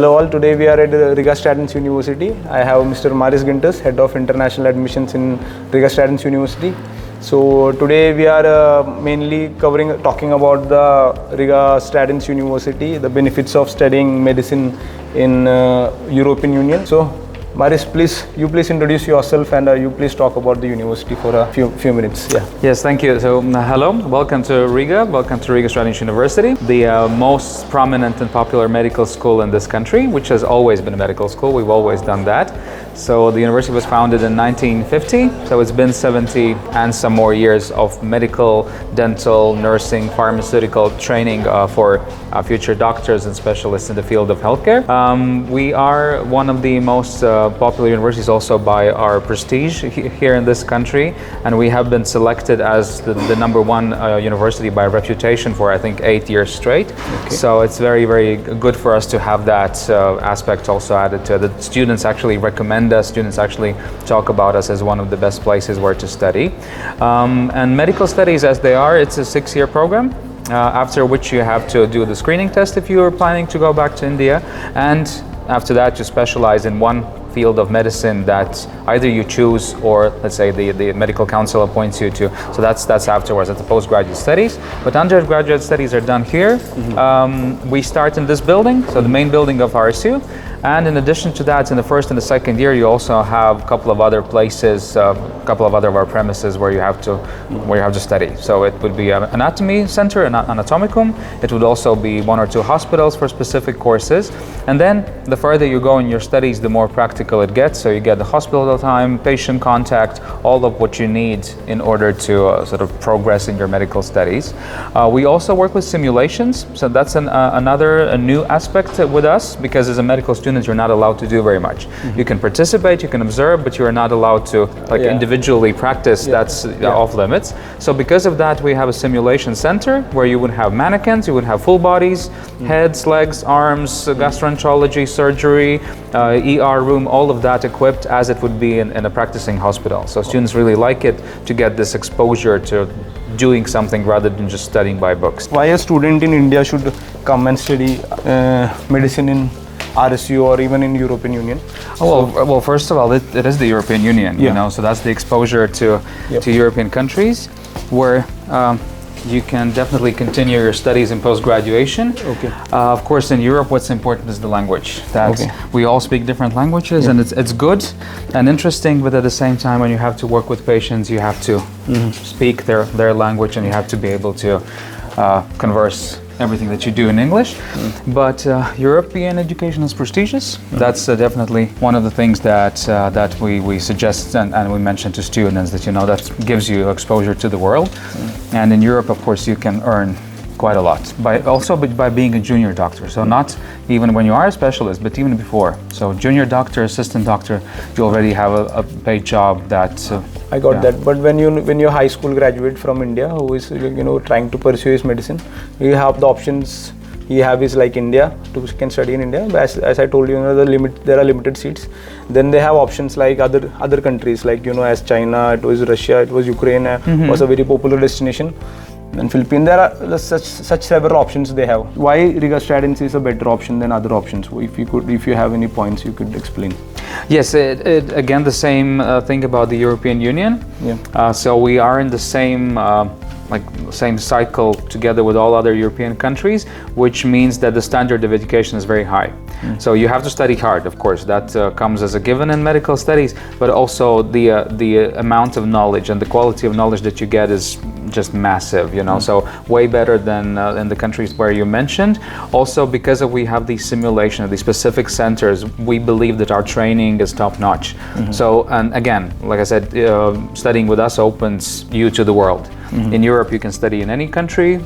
Hello all, today we are at Riga Stradiņš University. I have Mr. Maris Gintas, Head of International Admissions in Riga Stradiņš University. So today we are mainly talking about the Riga Stradiņš University, the benefits of studying medicine in European Union. So Maris, please introduce yourself and you please talk about the university for a few minutes. Yeah. Yes, thank you. So hello, welcome to Riga Stradiņš University, the most prominent and popular medical school in this country, which has always been a medical school. We've always done that. So the university was founded in 1950, so it's been 70 and some more years of medical, dental, nursing, pharmaceutical training for future doctors and specialists in the field of healthcare. We are one of the most popular universities also by our prestige here in this country, and we have been selected as the number one university by reputation for I think 8 years straight. Okay. So it's very, very good for us to have that aspect also added to it. The students actually recommend us, students actually talk about us as one of the best places where to study. And medical studies as they are, it's a 6-year program. After which you have to do the screening test if you are planning to go back to India, and after that you specialize in one field of medicine that either you choose or let's say the medical council appoints you to. So that's afterwards, at the postgraduate studies. But undergraduate studies are done here. Mm-hmm. We start in this building, so the main building of RSU. And in addition to that, in the first and the second year, you also have a couple of other places, a couple of other of our premises where you have to study. So it would be an anatomy center, an anatomicum. It would also be 1 or 2 hospitals for specific courses. And then the further you go in your studies, the more practical it gets. So you get the hospital time, patient contact, all of what you need in order to sort of progress in your medical studies. We also work with simulations. So that's another new aspect with us, because as a medical student, you're not allowed to do very much. Mm-hmm. You can participate, you can observe, but you are not allowed to individually practice. That's off limits. So because of that, we have a simulation center where you would have mannequins, you would have full bodies, heads, legs, arms, gastroenterology, surgery, ER room, all of that equipped as it would be in a practicing hospital. So students really like it to get this exposure to doing something rather than just studying by books. Why a student in India should come and study medicine in RSU or even in European Union? Well, first of all, it is the European Union, you know, so that's the exposure to European countries where you can definitely continue your studies in post-graduation. Okay. Of course, in Europe, what's important is the language. We all speak different languages, and it's good and interesting, but at the same time, when you have to work with patients, you have to speak their language, and you have to be able to converse everything that you do in English. But European education is prestigious. That's definitely one of the things that we suggest and we mention to students, that that gives you exposure to the world. And in Europe, of course, you can earn quite a lot by being a junior doctor. So not even when you are a specialist, but even before. So junior doctor, assistant doctor, you already have a paid job that I got that. But when you're a high school graduate from India who is trying to pursue his medicine, you have the options he have is like India can study in India. But as I told you, there are limited seats. Then they have options like other countries, like as China, it was Russia, it was Ukraine, was a very popular destination. And Philippines, there are such several options they have. Why Riga Stradiņš is a better option than other options? If you have any points, you could explain. Yes, again, the same thing about the European Union. Yeah. So we are in the same cycle together with all other European countries, which means that the standard of education is very high. So you have to study hard, of course, that comes as a given in medical studies, but also the amount of knowledge and the quality of knowledge that you get is just massive, so way better than in the countries where you mentioned. Also, because we have these simulation, these specific centers, we believe that our training is top notch. So, and again, like I said, studying with us opens you to the world. In Europe, you can study in any country,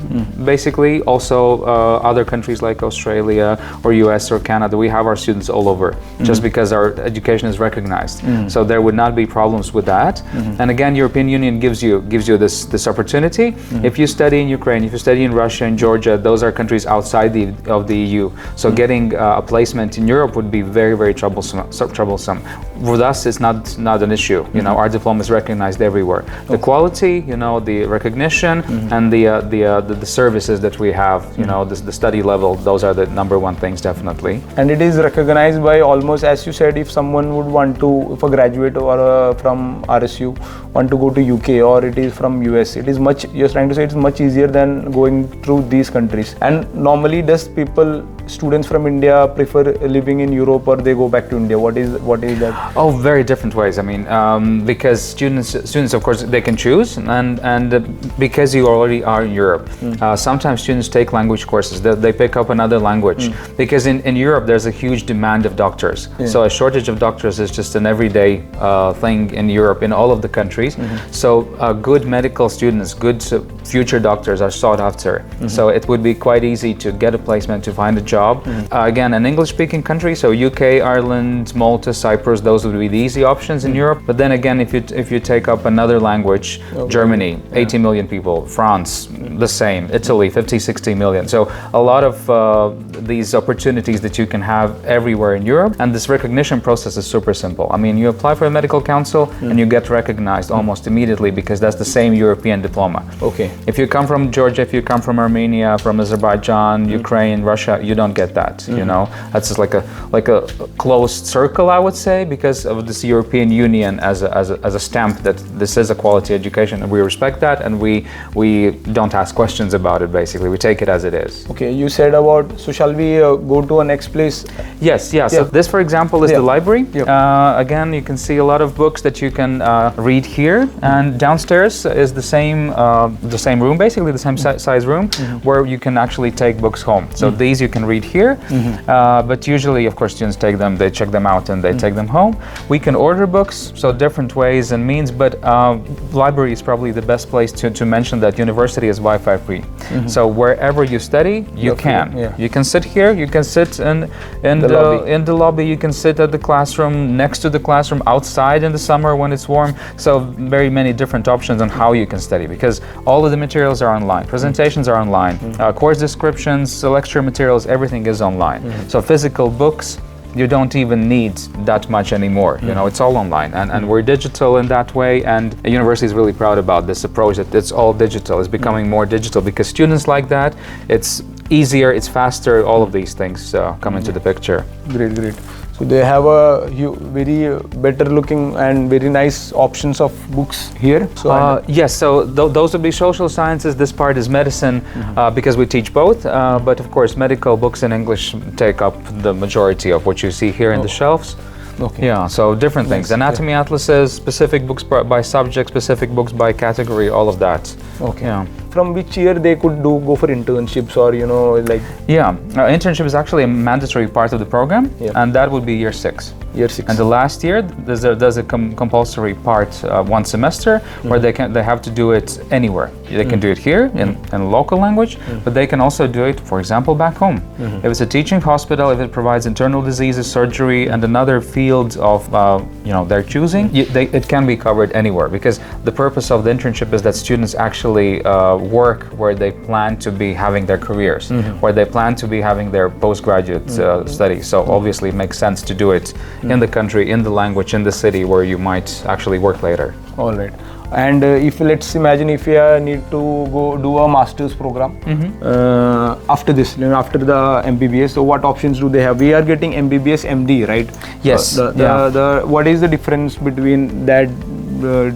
basically. Also, other countries like Australia or US or Canada, we have our students all over, just because our education is recognized. So there would not be problems with that. And again, European Union gives you this opportunity. If you study in Ukraine, if you study in Russia and Georgia, those are countries outside of the EU. So getting a placement in Europe would be very, very troublesome. With us, it's not an issue. Our diploma is recognized everywhere. The quality, the recognition and the services that we have, you know, the study level, those are the number one things definitely. And it is recognized by almost, as you said, if someone would want to, if a graduate or from RSU want to go to UK or it is from US, it is much, you're trying to say it's much easier than going through these countries. And normally does students from India prefer living in Europe or they go back to India? What is that? Oh, very different ways. I mean, because students of course they can choose, and because you already are in Europe, sometimes students take language courses. They pick up another language because in Europe there's a huge demand of doctors. So a shortage of doctors is just an everyday thing in Europe, in all of the countries. So good medical students, good future doctors are sought after. So it would be quite easy to get a placement, to find a job. Again, an English-speaking country, so UK, Ireland, Malta, Cyprus, those would be the easy options in Europe. But then again, if you take up another language, Germany, 80 million people, France, the same, Italy, 50, 60 million. So a lot of these opportunities that you can have everywhere in Europe, and this recognition process is super simple. I mean, you apply for a medical council and you get recognized almost immediately because that's the same European diploma. Okay. If you come from Georgia, if you come from Armenia, from Azerbaijan, Ukraine, Russia, you don't get that. You know, that's just like a closed circle, I would say, because of this European Union as a stamp that this is a quality education, and we respect that, and we don't ask questions about it. Basically, we take it as it is. Okay, you said about. So shall we go to a next place? Yes. Yeah. So this, for example, is the library. Again, you can see a lot of books that you can read here, and downstairs is the same room, basically the same size room, where you can actually take books home. So these you can read here, but usually, of course, students take them, they check them out, and they take them home. We can order books, so different ways and means, but library is probably the best place to mention that university is Wi-Fi free. So wherever you study, you can. You can sit here, you can sit in the lobby, you can sit at the classroom, next to the classroom, outside in the summer when it's warm. So very many different options on how you can study, because all of the materials are online, presentations are online, course descriptions, lecture materials, everything is online. So physical books, you don't even need that much anymore. You know, it's all online, and we're digital in that way, and the university is really proud about this approach that it's all digital. It's becoming more digital because students like that. It's easier, it's faster, all of these things come into the picture. Great. So they have a very better looking and very nice options of books here. So yes, so those would be social sciences. This part is medicine because we teach both. But of course, medical books in English take up the majority of what you see here in the shelves. Okay. Yeah, so different things. Anatomy atlases, specific books by subject, specific books by category, all of that. Okay. Yeah. From which year they could go for internships, or like? Yeah, internship is actually a mandatory part of the program, and that would be year 6. Year 6. And the last year, there's a compulsory part, one semester, where they have to do it anywhere. They can do it here in local language, but they can also do it, for example, back home. If it's a teaching hospital, if it provides internal diseases, surgery, and another field of their choosing, it can be covered anywhere, because the purpose of the internship is that students actually work where they plan to be having their careers, where they plan to be having their postgraduate studies. So obviously it makes sense to do it in the country, in the language, in the city where you might actually work later. All right. And if let's imagine if we need to go do a master's program after this, after the MBBS, so what options do they have? We are getting MBBS MD, right? Yes. What is the difference between that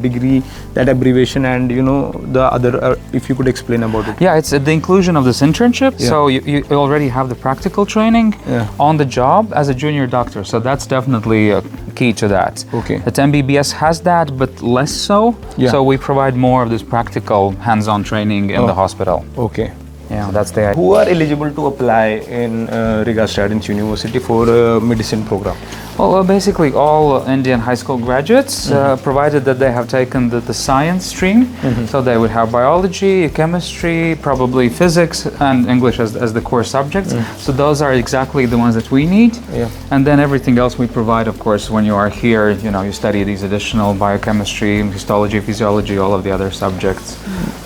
degree, that abbreviation, and the other? If you could explain about it. Yeah, it's the inclusion of this internship. So you already have the practical training on the job as a junior doctor. So that's definitely key to that. Okay. That MBBS has that, but less so. So we provide more of this practical hands-on training in the hospital. Okay. Yeah, that's the idea. Who are eligible to apply in Riga Stradiņš University for a medicine program? Well, basically all Indian high school graduates, provided that they have taken the science stream. So they would have biology, chemistry, probably physics, and English as the core subjects. So those are exactly the ones that we need. And then everything else we provide, of course, when you are here, you study these additional biochemistry, histology, physiology, all of the other subjects.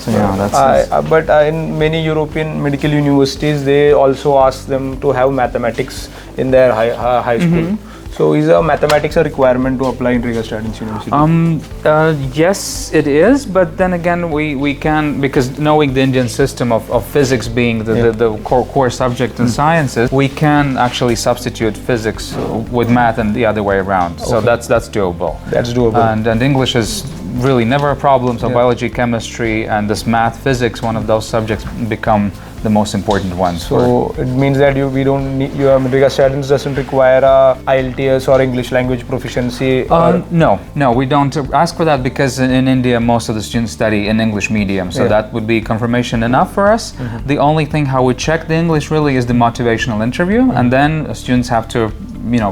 So yeah, that's but in many European medical universities, they also ask them to have mathematics in their high school. So is mathematics a requirement to apply in Riga Stradiņš University? Yes, it is, but then again, we can, because knowing the Indian system of physics being the core subject in sciences, we can actually substitute physics with math and the other way around. So that's doable. That's doable. And English is really never a problem. So biology, chemistry, and this math, physics, one of those subjects become the most important ones. So it means that we don't need, Riga Stradiņš doesn't require a IELTS or English language proficiency? No, we don't ask for that, because in India most of the students study in English medium, so that would be confirmation enough for us. The only thing how we check the English really is the motivational interview, and then students have to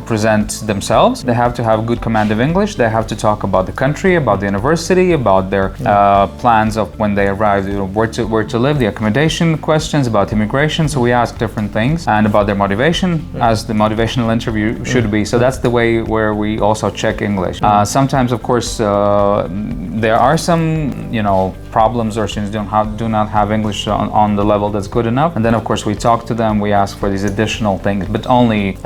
present themselves. They have to have good command of English. They have to talk about the country, about the university, about their plans of when they arrive, where to live, the accommodation questions, about immigration. So we ask different things, and about their motivation, as the motivational interview should be. So that's the way where we also check English. Sometimes, of course, there are some problems, or students do not have English on the level that's good enough, and then of course we talk to them. We ask for these additional things, but only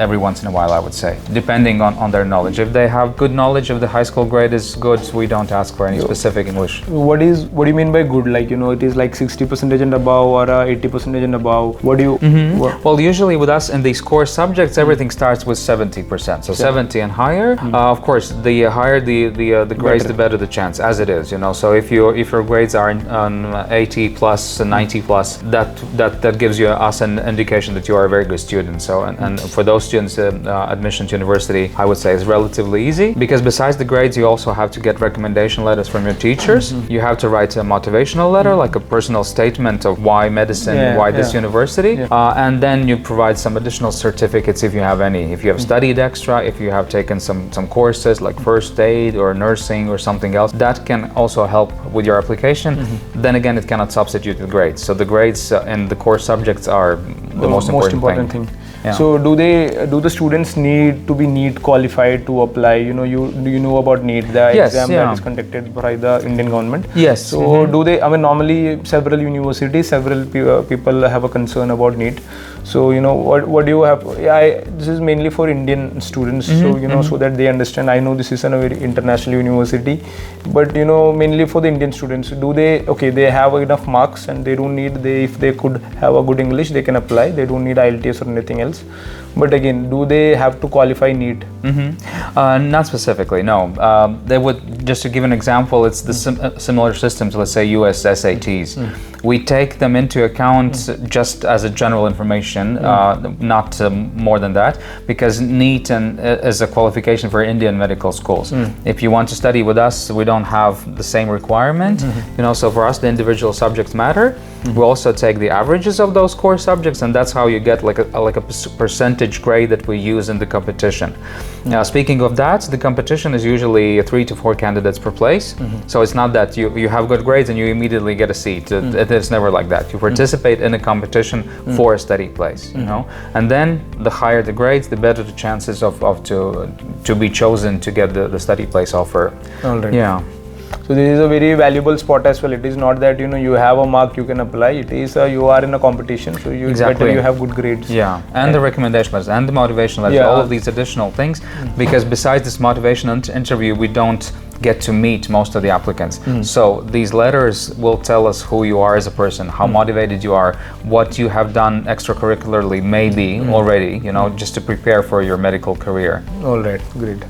every once in a while, I would say, depending on their knowledge. If they have good knowledge of the high school grade is good, we don't ask for any specific English. What do you mean by good? Like, it is like 60% and above, or 80% and above? What do you... Well, usually with us in these core subjects, everything starts with 70%. So 70 and higher. Of course, the higher the grades, the better the chance, as it is. So if your grades are on 80 plus and 90 plus, that gives us an indication that you are a very good student. So and for those students, admission to university, I would say, is relatively easy, because besides the grades, you also have to get recommendation letters from your teachers. You have to write a motivational letter, like a personal statement of why medicine, why this university, and then you provide some additional certificates if you have any. If you have studied extra, if you have taken some courses like first aid or nursing or something else, that can also help with your application. Then again, it cannot substitute the grades. So the grades in the core subjects are the most important thing. Yeah. So do the students need to be NEET qualified to apply? Do you know about NEET, the exam that is conducted by the Indian government? Yes. So do they? I mean, normally several universities, several people have a concern about NEET. So what do you have? This is mainly for Indian students. So so that they understand. I know this is a very international university, but mainly for the Indian students. Do they? Okay, they have enough marks, and they don't need. If they could have a good English, they can apply. They don't need IELTS or anything else. But again, do they have to qualify NEET? Not specifically, no. They would, just to give an example, it's the similar systems, let's say US SATs. We take them into account just as a general information, not more than that, because NEET is a qualification for Indian medical schools. If you want to study with us, we don't have the same requirement. So for us, the individual subjects matter. We also take the averages of those core subjects, and that's how you get like a percentage grade that we use in the competition. Speaking of that, the competition is usually 3 to 4 candidates per place. So it's not that you have good grades and you immediately get a seat. It's never like that. You participate in a competition for a study place, and then the higher the grades, the better the chances to be chosen to get the study place offer. All right. Yeah. So this is a very valuable spot as well. It is not that you have a mark you can apply. It is you are in a competition, so better you have good grades. Yeah, and the recommendation letters and the motivation letters, all of these additional things. Because besides this motivation interview, we don't get to meet most of the applicants. So these letters will tell us who you are as a person, how motivated you are, what you have done extracurricularly maybe already, just to prepare for your medical career. All right, great.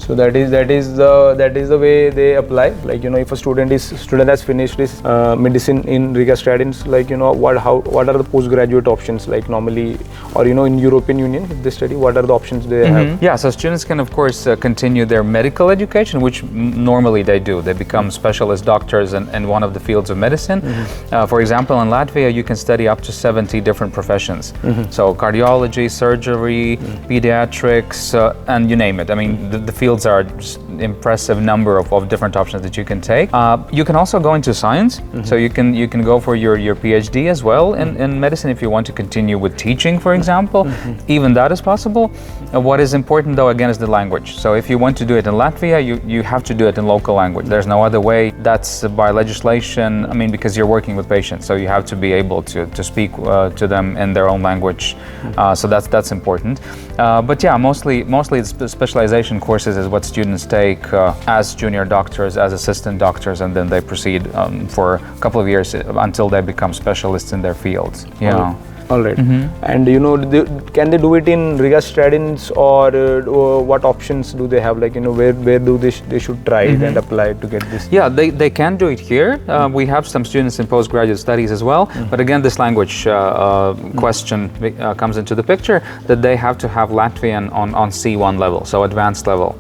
So that is the way they apply. Like if a student has finished his medicine in Riga Stradiņš, like what are the postgraduate options like normally, or in European Union if they study, what are the options they have? Yeah, so students can of course continue their medical education, which normally they do. They become specialist doctors in one of the fields of medicine. For example, in Latvia, you can study up to 70 different professions. So cardiology, surgery, pediatrics, and you name it. I mean, the fields are just impressive number of different options that you can take. You can also go into science, so you can go for your PhD as well in medicine if you want to continue with teaching, for example. Even that is possible. What is important though, again, is the language. So if you want to do it in Latvia, you have to do it in local language. There's no other way. That's by legislation. I mean, because you're working with patients, so you have to be able to speak to them in their own language. So that's important. But yeah, mostly it's the specialization courses is what students take as junior doctors, as assistant doctors, and then they proceed for a couple of years until they become specialists in their fields. Yeah. All right. And can they do it in Riga Stradiņš, or what options do they have? Like, where do they should try it and apply to get this? Yeah, they can do it here. We have some students in postgraduate studies as well. But again, this language question comes into the picture, that they have to have Latvian on C1 level, so advanced level.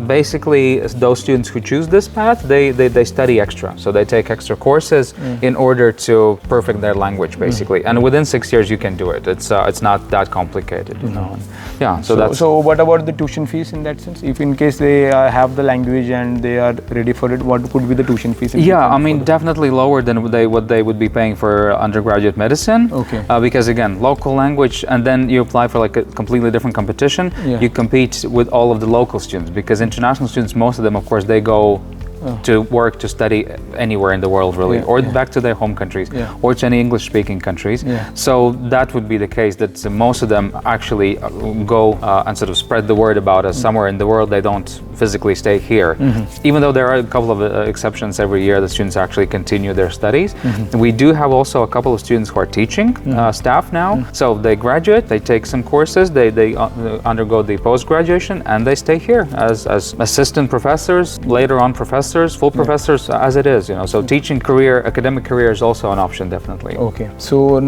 Basically, those students who choose this path, they study extra. So they take extra courses in order to perfect their language, basically. And within 6 years you can do it. It's not that complicated, Yeah. So what about the tuition fees in that sense? If in case they have the language and they are ready for it, what could be the tuition fees? Yeah, I mean, definitely lower than what they would be paying for undergraduate medicine. Okay. Because again, local language, and then you apply for like a completely different competition. You compete with all of the local students, because international students, most of them, of course, they go to work, to study anywhere in the world, really, or back to their home countries, or to any English-speaking countries. So that would be the case, that most of them actually go and sort of spread the word about us somewhere in the world. They don't physically stay here. Even though there are a couple of exceptions every year, the students actually continue their studies. We do have also a couple of students who are teaching staff now. So they graduate, they take some courses, they undergo the post-graduation, and they stay here as assistant professors, later on professors, full professors, as it is, So teaching career, academic career is also an option, definitely. Okay. So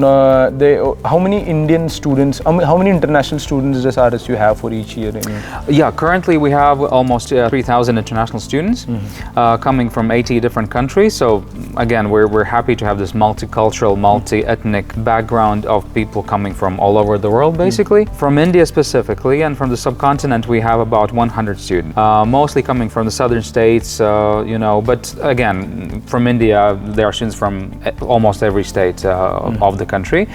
how many Indian students, how many international students does RSU have for each year? Yeah, currently we have almost 3,000 international students coming from 80 different countries. So again, we're happy to have this multicultural, multi-ethnic background of people coming from all over the world, basically. From India specifically, and from the subcontinent, we have about 100 students, mostly coming from the southern states, but again, from India, there are students from almost every state of the country.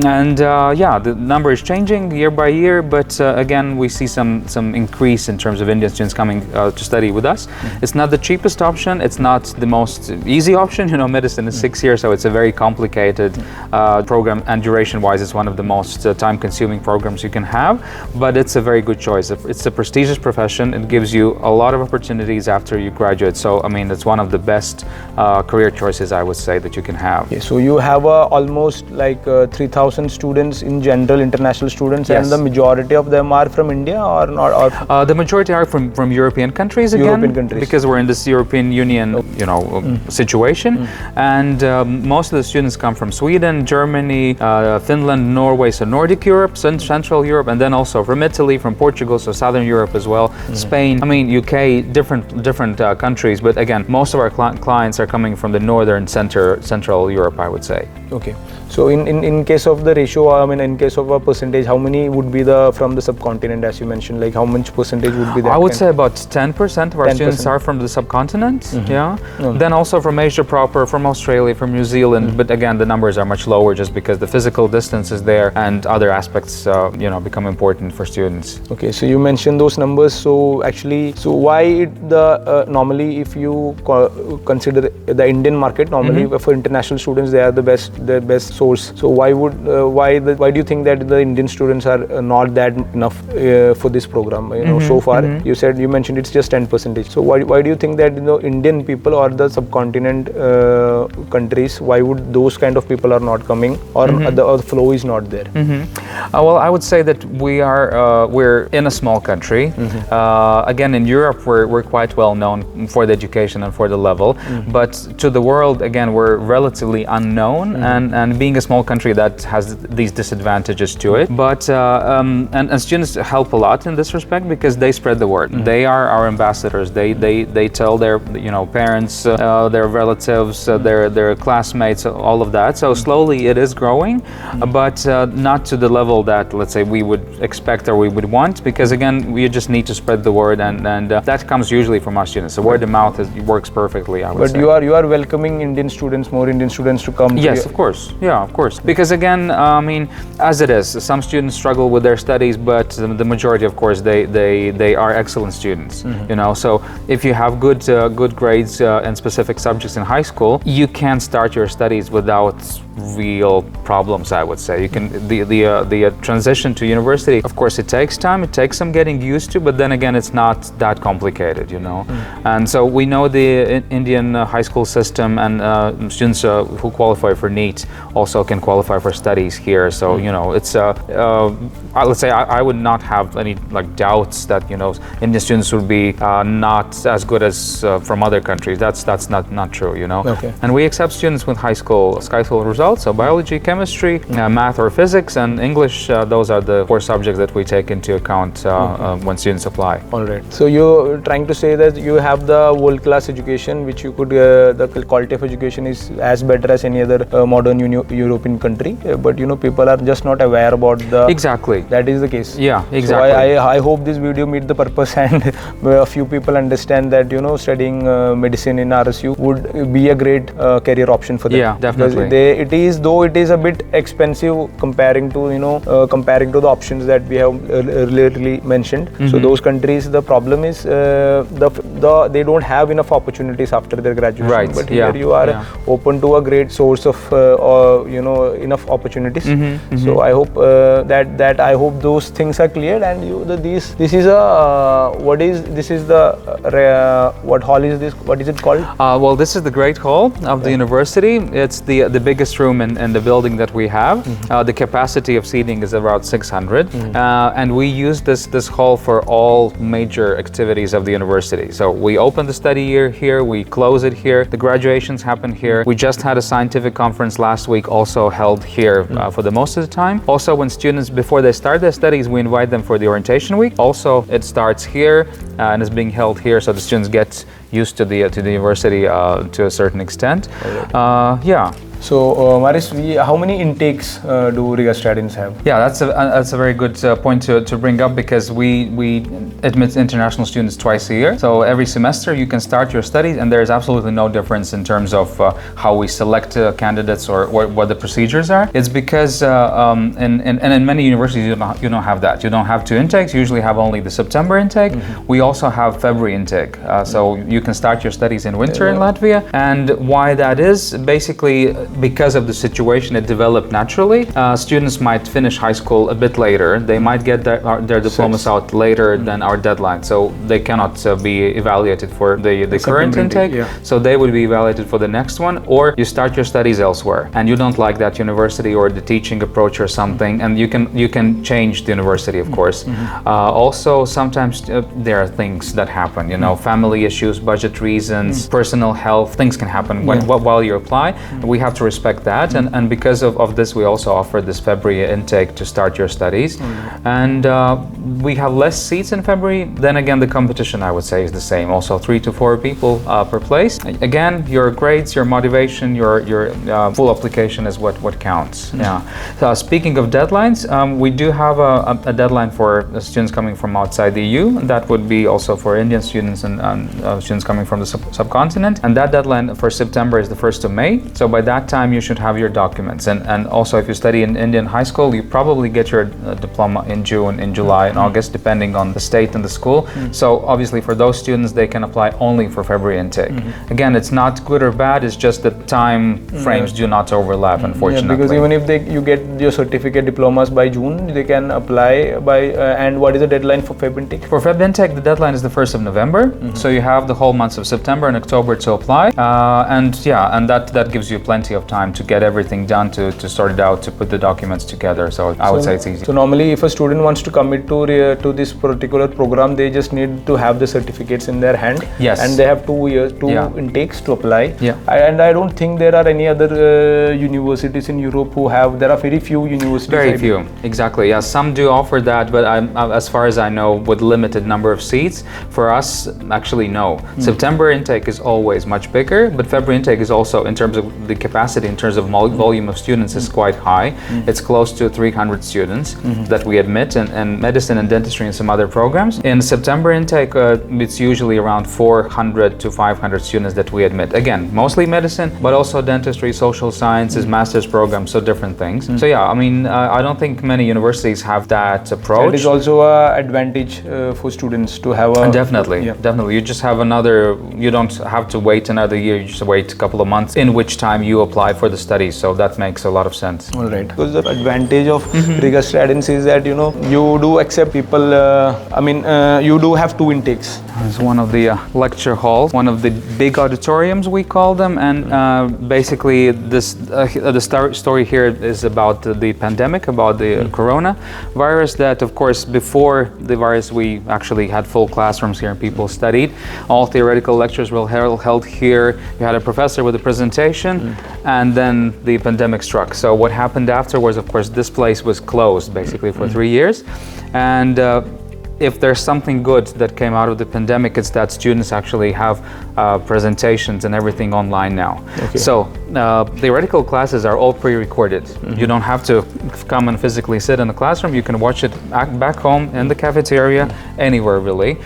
And the number is changing year by year, but again, we see some increase in terms of Indian students coming to study with us. It's not the cheapest option, it's not the most easy option. Medicine is 6 years, so it's a very complicated program, and duration-wise, it's one of the most time-consuming programs you can have, but it's a very good choice. It's a prestigious profession, it gives you a lot of opportunities after you graduate. So, I mean, it's one of the best career choices, I would say, that you can have. Okay, so you have almost like 3,000 students in general, international students, and the majority of them are from India or not? The majority are from European countries again, because we're in this European Union, situation. And most of the students come from Sweden, Germany, Finland, Norway, so Nordic Europe, Central Europe, and then also from Italy, from Portugal, so Southern Europe as well, Spain, I mean, UK, different countries, but again, most of our clients are coming from the northern Central Europe, I would say. Okay. So in case of the ratio, I mean, in case of a percentage, how many would be from the subcontinent, as you mentioned? Like, how much percentage would be that? I would say about 10% of our students are from the subcontinent. Then also from Asia proper, from Australia, from New Zealand. But again, the numbers are much lower, just because the physical distance is there and other aspects, become important for students. Okay. So you mentioned those numbers. So actually, why normally, if you consider the Indian market, normally for international students, they are the best source. So why do you think that the Indian students are not that enough for this program? So far you mentioned it's just 10%. So why do you think that Indian people or the subcontinent countries, why would those kind of people are not coming, or the flow is not there? Well, I would say that we're in a small country. Again, in Europe, we're quite well known for the education and for the level, but to the world, again, we're relatively unknown, and being a small country, that has these disadvantages to it. But and students help a lot in this respect, because they spread the word. They are our ambassadors. They tell their parents, their relatives, their classmates, all of that. So slowly it is growing, but not to the level that, let's say, we would expect or we would want, because again, we just need to spread the word, and that comes usually from our students. So word of mouth works perfectly, I would say. But you are welcoming Indian students, more Indian students to come. Yes, of course. Yeah. yeah, of course. Because again, I mean, as it is, some students struggle with their studies, but the majority, of course, they are excellent students. You know, so if you have good grades in specific subjects in high school, you can start your studies without real problems, I would say. You can the transition to university, of course, it takes time, it takes some getting used to, but then again, it's not that complicated, you know. And so we know the Indian high school system, and students who qualify for NEET also can qualify for studies here. So you know, it's let's say I would not have any like doubts that, you know, Indian students would be not as good as from other countries. That's not true, you know. Okay. And we accept students with high school results. So biology, chemistry, math or physics, and English, those are the 4 subjects that we take into account when students apply. All right. So you're trying to say that you have the world-class education, which you could, the quality of education is as better as any other modern European country, but you know, people are just not aware about the... Exactly. That is the case. Yeah, exactly. So I hope this video meet the purpose and a few people understand that, you know, studying medicine in RSU would be a great career option for them. Yeah, definitely. Because it is a bit expensive comparing to, you know, comparing to the options that we have earlier mentioned. So those countries, the problem is they don't have enough opportunities after their graduation. Right. But here you are open to a great source of you know, enough opportunities. So I hope that I hope those things are cleared, and this is a what hall is this? What is it called? Well, this is the Great Hall of the university. It's the biggest room in the building that we have. The capacity of seating is about 600, and we use this hall for all major activities of the university. So we open the study year here, we close it here, the graduations happen here. We just had a scientific conference last week, also held here for the most of the time. Also, when students, before they start their studies, we invite them for the orientation week. Also, it starts here and is being held here, so the students get used to the university to a certain extent. Yeah. So, Maris, how many intakes do Riga Stradiņš have? Yeah, that's a very good point to bring up, because we admit international students twice a year. So every semester you can start your studies, and there is absolutely no difference in terms of how we select candidates or what the procedures are. It's because in many universities you don't have that. You don't have 2 intakes. You usually have only the September intake. We also have February intake. So you can start your studies in winter in Latvia. And why that is, basically, because of the situation, it developed naturally. Students might finish high school a bit later. They might get their diplomas out later than our deadline, so they cannot be evaluated for the current intake. So they would be evaluated for the next one, or you start your studies elsewhere and you don't like that university or the teaching approach or something, and you can change the university, of course. Also, sometimes there are things that happen, you know, family issues, budget reasons, personal health, things can happen while you apply. We have to respect that, and because of this, we also offer this February intake to start your studies. And we have less seats in February. Then again, the competition, I would say, is the same. Also 3 to 4 people per place. Again, your grades, your motivation, your full application is what counts. So speaking of deadlines, we do have a deadline for students coming from outside the EU. That would be also for Indian students and students coming from the subcontinent. And that deadline for September is the 1st of May. So by that time, you should have your documents. And also, if you study in Indian high school, you probably get your diploma in June, in July, and August, depending on the state and the school. So obviously, for those students, they can apply only for February intake. Again, it's not good or bad. It's just that time frames do not overlap, unfortunately. Because even if you get your certificate diplomas by June, they can apply by. And what is the deadline for Feb intake? For Feb intake, the deadline is the 1st of November. So you have the whole months of September and October to apply. And that gives you plenty of time to get everything done, to sort it out, to put the documents together. So I would say it's easy. So normally, if a student wants to commit to this particular program, they just need to have the certificates in their hand. Yes. And they have 2 intakes to apply. Yeah. And I don't think there are any other universities in Europe who have. There are very few universities. Very few, exactly. Yeah, some do offer that, but as far as I know, with limited number of seats. For us, actually, no. September intake is always much bigger, but February intake is also, in terms of the capacity capacity in terms of volume of students is quite high. It's close to 300 students that we admit, and medicine and dentistry and some other programs. In September intake, it's usually around 400 to 500 students that we admit. Again, mostly medicine, but also dentistry, social sciences, master's programs, so different things. So yeah, I mean, I don't think many universities have that approach. It is also an advantage for students to have a... Definitely. You just have another, you don't have to wait another year, you just wait a couple of months in which time you apply for the studies, so that makes a lot of sense. All right. Because the advantage of Riga Stradiņš is that, you know, you do accept people, you do have 2 intakes. It's one of the lecture halls, one of the big auditoriums we call them, and basically this the story here is about the pandemic, about the coronavirus, that of course before the virus we actually had full classrooms here and people studied. All theoretical lectures were held here. You had a professor with a presentation, and then the pandemic struck. So what happened afterwards, of course, this place was closed basically for 3 years, and if there's something good that came out of the pandemic, it's that students actually have presentations and everything online now. Okay. So theoretical classes are all pre-recorded. You don't have to come and physically sit in the classroom. You can watch it back home in the cafeteria, anywhere really.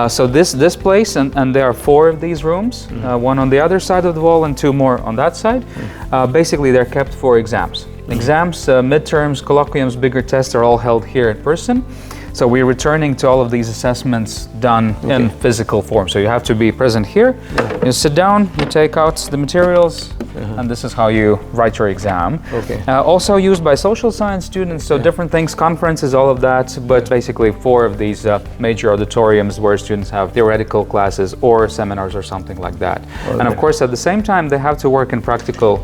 So this place, and there are 4 of these rooms, one on the other side of the wall and 2 more on that side. Basically, they're kept for exams. Exams, midterms, colloquiums, bigger tests are all held here in person. So we're returning to all of these assessments done in physical form. So you have to be present here. You sit down, you take out the materials, and this is how you write your exam. Also used by social science students, so different things, conferences, all of that, but basically 4 of these major auditoriums where students have theoretical classes or seminars or something like that. And of course, at the same time, they have to work in practical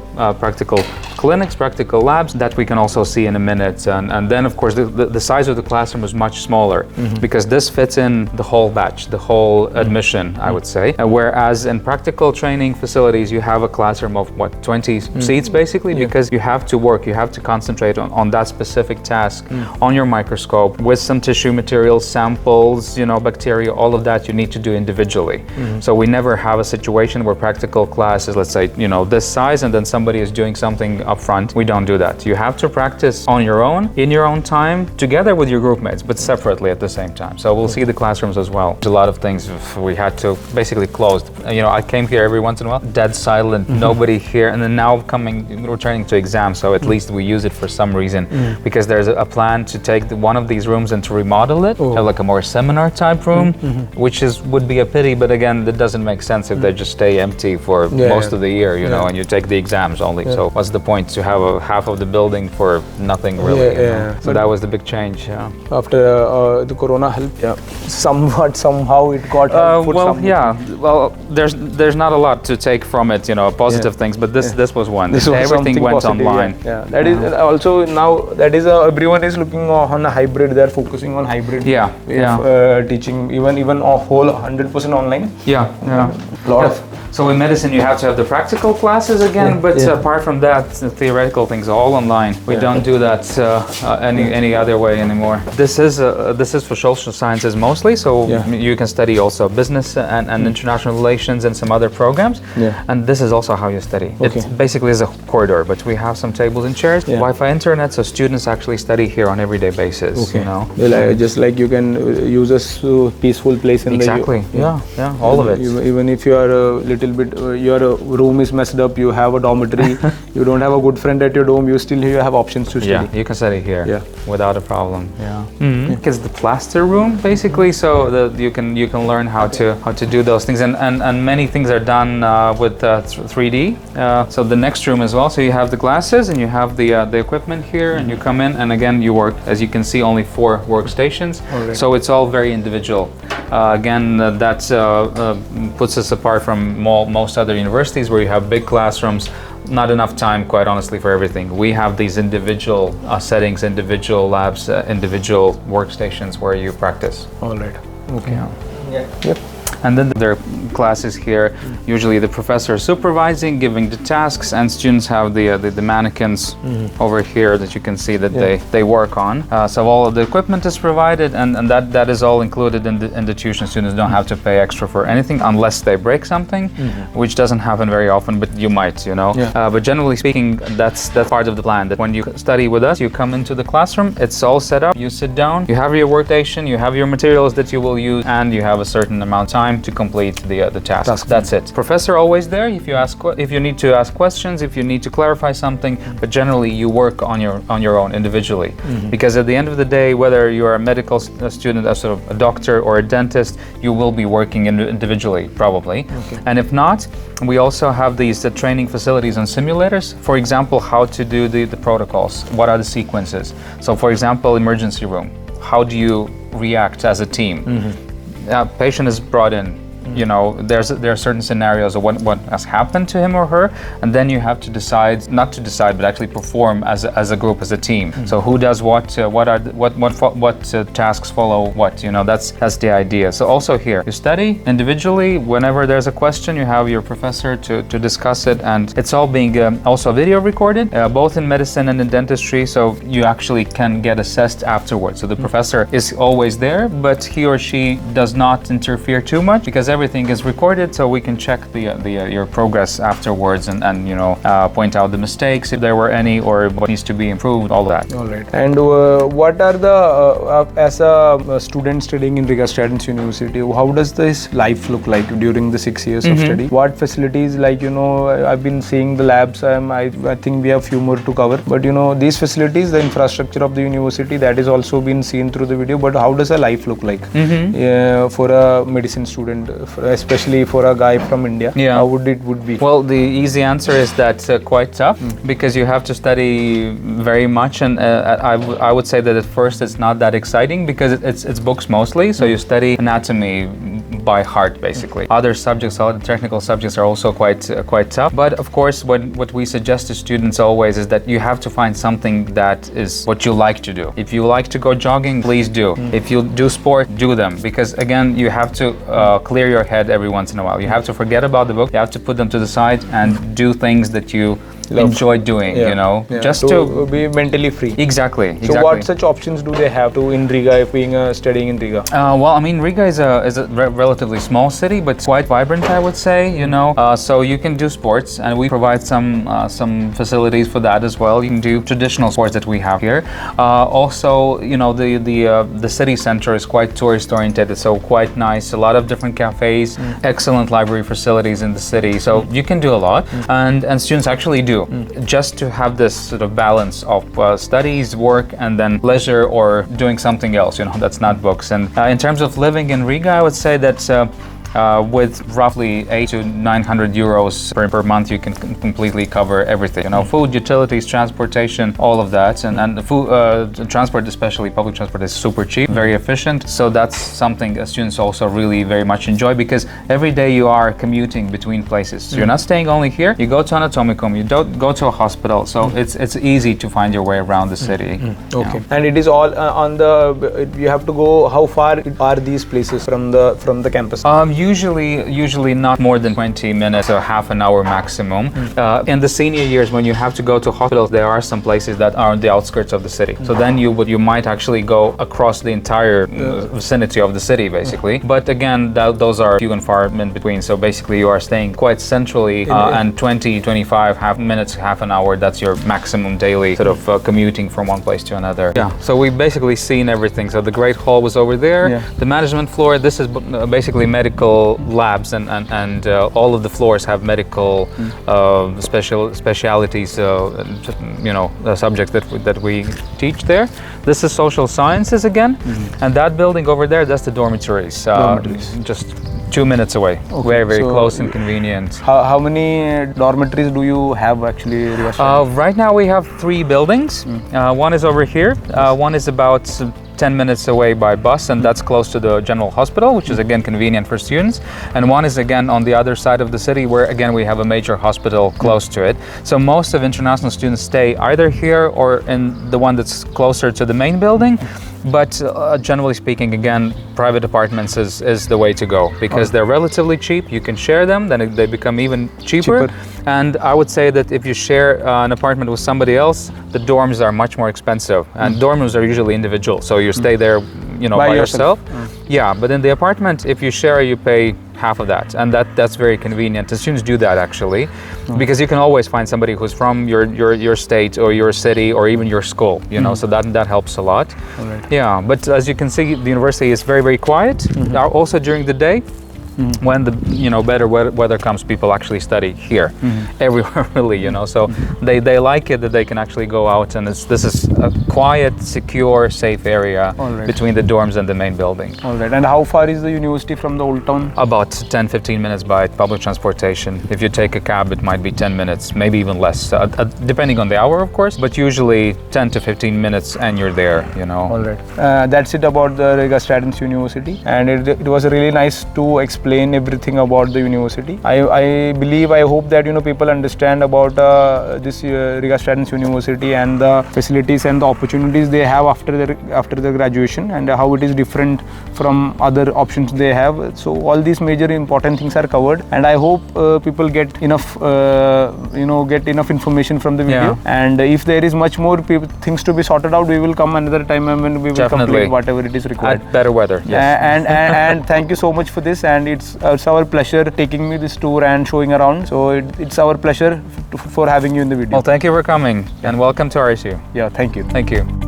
clinics, practical labs that we can also see in a minute. And then, of course, the size of the classroom is much smaller because this fits in the whole batch, the whole admission, I would say. Whereas in practical training facilities, you have a classroom of 20 seats basically, because you have to work, you have to concentrate on that specific task on your microscope with some tissue materials, samples, bacteria, all of that you need to do individually. So we never have a situation where practical class is, let's say, this size, and then somebody is doing something up front. We don't do that. You have to practice on your own, in your own time, together with your group mates, but separately at the same time. So we'll see the classrooms as well. A lot of things we had to basically close. I came here every once in a while, dead silent, nobody here, and then now returning to exams, so at least we use it for some reason, because there's a plan to take one of these rooms and to remodel it, have like a more seminar type room, which would be a pity, but again, that doesn't make sense if they just stay empty for most of the year, and you take the exams only. So what's the point to have half of the building for nothing really? So that was the big change. After the corona helped, somehow it got well, there's not a lot to take from it, positive things, but this was one. Everything went positive, online. That is also now, that is everyone is looking on a hybrid. They're focusing on hybrid teaching, even a whole 100% online. So in medicine, you have to have the practical classes again, but apart from that, the theoretical things are all online. We don't do that any other way anymore. This is for social sciences mostly, so you can study also business and international relations and some other programs. And this is also how you study. It basically is a corridor, but we have some tables and chairs, Wi-Fi, internet, so students actually study here on everyday basis. Just like you can use a peaceful place in all of it. Even if you are a little bit, your room is messed up, you have a dormitory, you don't have a good friend at your dorm, you have options to study. You can study here without a problem. It's the plaster room basically, so you can learn how to do those things, and many things are done with 3D. So the next room as well. So you have the glasses and you have the equipment here, and you come in, and again you work. As you can see, only 4 workstations. So it's all very individual. Again, that puts us apart from most other universities where you have big classrooms, not enough time, quite honestly, for everything. We have these individual settings, individual labs, individual workstations where you practice. All right. Okay. And then there are classes here. Usually the professor is supervising, giving the tasks, and students have the mannequins over here that you can see that they work on. So all of the equipment is provided, and that is all included in the tuition. Students don't have to pay extra for anything unless they break something, which doesn't happen very often, but you might, but generally speaking, that's part of the plan, that when you study with us, you come into the classroom, it's all set up, you sit down, you have your workstation, you have your materials that you will use, and you have a certain amount of time to complete the task. That's it. Professor always there if you need to ask questions, if you need to clarify something, but generally you work on your own individually, because at the end of the day, whether you're a medical student, a sort of a doctor or a dentist, you will be working individually probably. And if not, we also have these training facilities and simulators. For example, how to do the protocols, what are the sequences. So for example, emergency room, how do you react as a team? Patient is brought in, there are certain scenarios of what has happened to him or her, and then you have to decide, not to decide, but actually perform as a group, as a team. So who does what tasks follow what, that's the idea. So also here, you study individually. Whenever there's a question, you have your professor to discuss it, and it's all being also video recorded, both in medicine and in dentistry, so you actually can get assessed afterwards. So the professor is always there, but he or she does not interfere too much, because everything is recorded, so we can check your progress afterwards and point out the mistakes if there were any, or what needs to be improved, all that. All right. And what are the as a student studying in Riga Stradiņš University, how does this life look like during the 6 years of study? What facilities, I've been seeing the labs. I think we have few more to cover, but these facilities, the infrastructure of the university, that is also been seen through the video. But how does a life look like for a medicine student? Especially for a guy from India, how would it be? Well, the easy answer is that quite tough, because you have to study very much, and I would say that at first it's not that exciting, because it's books mostly, so you study anatomy by heart basically. Other subjects, other technical subjects are also quite tough, but of course what we suggest to students always is that you have to find something that is what you like to do. If you like to go jogging, please do. If you do sport, do them, because again, you have to clear your head every once in a while. You have to forget about the book, you have to put them to the side and do things that you enjoy doing, just to be mentally free. Exactly. So what such options do they have in Riga, if being studying in Riga? Well, I mean, Riga is a relatively small city, but quite vibrant, I would say, so you can do sports, and we provide some facilities for that as well. You can do traditional sports that we have here. Also, the city center is quite tourist oriented, so quite nice. A lot of different cafes, excellent library facilities in the city, so you can do a lot, and students actually do. Just to have this sort of balance of studies, work, and then leisure, or doing something else, that's not books. And in terms of living in Riga, I would say that with roughly 800 to 900 euros per month, you can completely cover everything. Food, utilities, transportation, all of that, and the food, transport, especially public transport, is super cheap, very efficient. So that's something students also really very much enjoy, because every day you are commuting between places. So you're not staying only here. You go to anatomicum, you don't go to a hospital. So it's easy to find your way around the city. Okay. And it is all on you have to go. How far are these places from the campus? Usually not more than 20 minutes or half an hour maximum. In the senior years, when you have to go to hospitals, there are some places that are on the outskirts of the city. So then you might actually go across the entire vicinity of the city, basically. But again, those are few and far in between. So basically, you are staying quite centrally, and 20-25 minutes, half an hour, that's your maximum daily sort of commuting from one place to another. So we've basically seen everything. So the Great Hall was over there. The management floor, this is basically medical labs, and all of the floors have medical specialities, subjects that we teach there. This is social sciences again, and that building over there, that's the dormitories. Just 2 minutes away. Okay. Very close and convenient. How many dormitories do you have actually? Right now we have 3 buildings. One is over here. One is about 10 minutes away by bus, and that's close to the general hospital, which is again convenient for students. And one is again on the other side of the city, where again we have a major hospital close to it. So most of international students stay either here or in the one that's closer to the main building. But generally speaking, again, private apartments is the way to go because they're relatively cheap. You can share them, then they become even cheaper. And I would say that if you share an apartment with somebody else, the dorms are much more expensive. And dorms are usually individual, so you stay there, by yourself. Yeah, but in the apartment, if you share, you pay half of that, and that's very convenient. Students do that actually, because you can always find somebody who's from your state or your city or even your school, so that helps a lot. Alright. Yeah, but as you can see, the university is very, very quiet. Also during the day. When the better weather comes, people actually study here, everywhere really, so they like it that they can actually go out, and this is a quiet, secure, safe area between the dorms and the main building. All right. And how far is the university from the old town? About 10-15 minutes by public transportation. If you take a cab, it might be 10 minutes, maybe even less, depending on the hour, of course, but usually 10 to 15 minutes and you're there, All right. That's it about the Riga Stradiņš University, and it was really nice to explain everything about the university. I hope that people understand about this Riga Stradiņš University and the facilities and the opportunities they have after the graduation, and how it is different from other options they have. So all these major important things are covered, and I hope people get enough information from the video. And if there is much more things to be sorted out, we will come another time and when we will complete whatever it is required. At better weather. Yes. And thank you so much for this, and it's our pleasure taking me this tour and showing around. So it's our pleasure for having you in the video. Well, thank you for coming, and welcome to RSU. Yeah, thank you. Thank you.